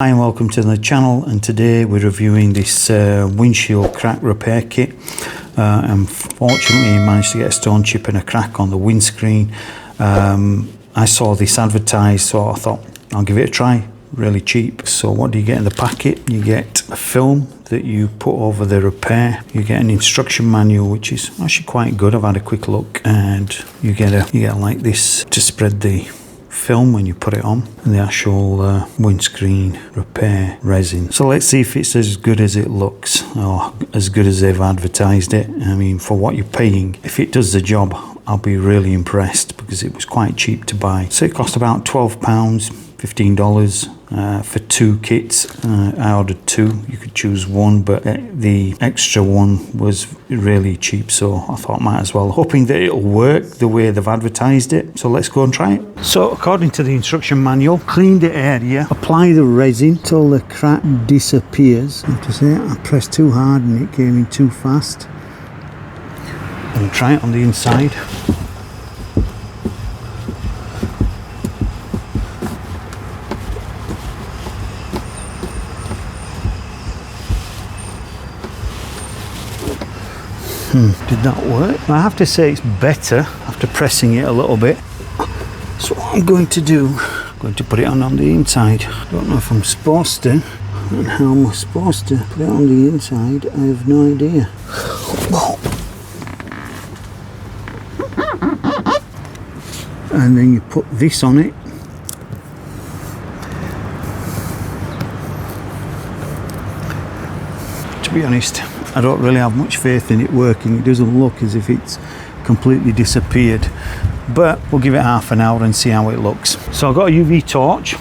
Hi and welcome to the channel, and today we're reviewing this windshield crack repair kit. Unfortunately, I managed to get a stone chip and a crack on the windscreen. I saw this advertised, so I thought I'll give it a try. Really cheap. So what do you get in the packet? You get a film that you put over the repair. You get an instruction manual, which is actually quite good. I've had a quick look, and you get like this to spread the film when you put it on, and the actual windscreen repair resin. So let's see if it's as good as it looks, or as good as they've advertised it. I mean, for what you're paying, if it does the job, I'll be really impressed, because it was quite cheap to buy. So it cost about £12, $15 for two kits. I ordered two. You could choose one, but the extra one was really cheap, so I thought might as well, hoping that it'll work the way they've advertised it. So let's go and try it. So according to the instruction manual, clean the area, apply the resin till the crack disappears. I have to say, I pressed too hard and it came in too fast. And try it on the inside. Did that work? I have to say it's better after pressing it a little bit. So what I'm going to do, I'm going to put it on the inside. I don't know if I'm supposed to, and how am I supposed to put it on the inside. I have no idea. Whoa. And then you put this on it. To be honest, I don't really have much faith in it working. It doesn't look as if it's completely disappeared, but we'll give it half an hour and see how it looks. So I've got a UV torch.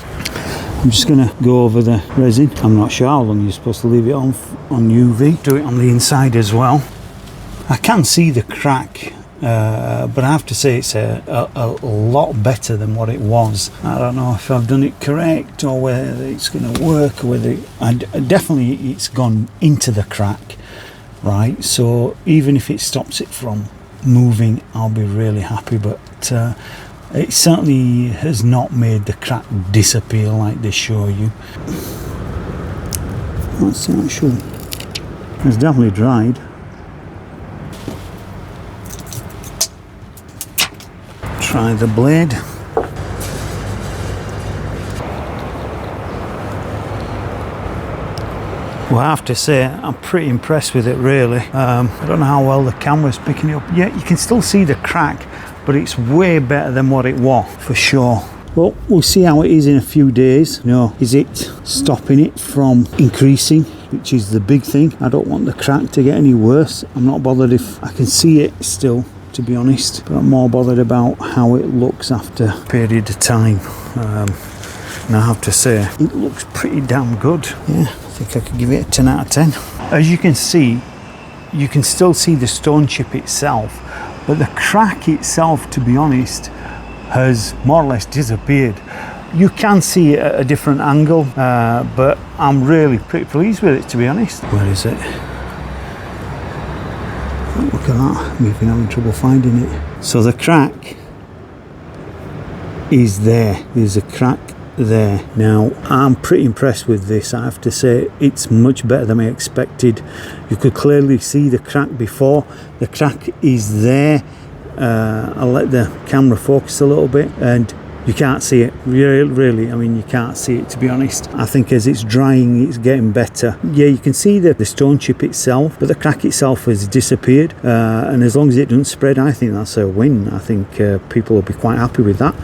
I'm just going to go over the resin. I'm not sure how long you're supposed to leave it on UV. Do it on the inside as well. I can see the crack, but I have to say it's a lot better than what it was. I don't know if I've done it correct, or whether it's going to work, or whether definitely it's gone into the crack, right? So even if it stops it from moving, I'll be really happy. But it certainly has not made the crack disappear like they show you. That's actually, it's definitely dried. Try the blade. Well, I have to say, I'm pretty impressed with it, really. I don't know how well the camera's picking it up. Yeah, you can still see the crack, but it's way better than what it was, for sure. Well, we'll see how it is in a few days. You know, is it stopping it from increasing, which is the big thing. I don't want the crack to get any worse. I'm not bothered if I can see it still, to be honest, but I'm more bothered about how it looks after a period of time. And I have to say, it looks pretty damn good. Yeah, I think I could give it a 10 out of 10. As you can see, you can still see the stone chip itself, but the crack itself, to be honest, has more or less disappeared. You can see it at a different angle, but I'm really pretty pleased with it, to be honest. Where is it? Look at that, we've been having trouble finding it. So the crack is there. There's a crack there. Now, I'm pretty impressed with this. I have to say, it's much better than I expected. You could clearly see the crack before. The crack is there. I'll let the camera focus a little bit, and you can't see it, really. I mean, you can't see it, to be honest. I think as it's drying, it's getting better. Yeah, you can see the stone chip itself, but the crack itself has disappeared. And as long as it doesn't spread, I think that's a win. I think people will be quite happy with that.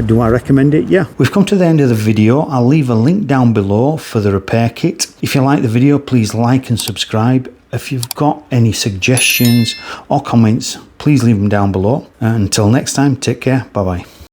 Do I recommend it? Yeah. We've come to the end of the video. I'll leave a link down below for the repair kit. If you like the video, please like and subscribe. If you've got any suggestions or comments, please leave them down below. Until next time, take care. Bye bye.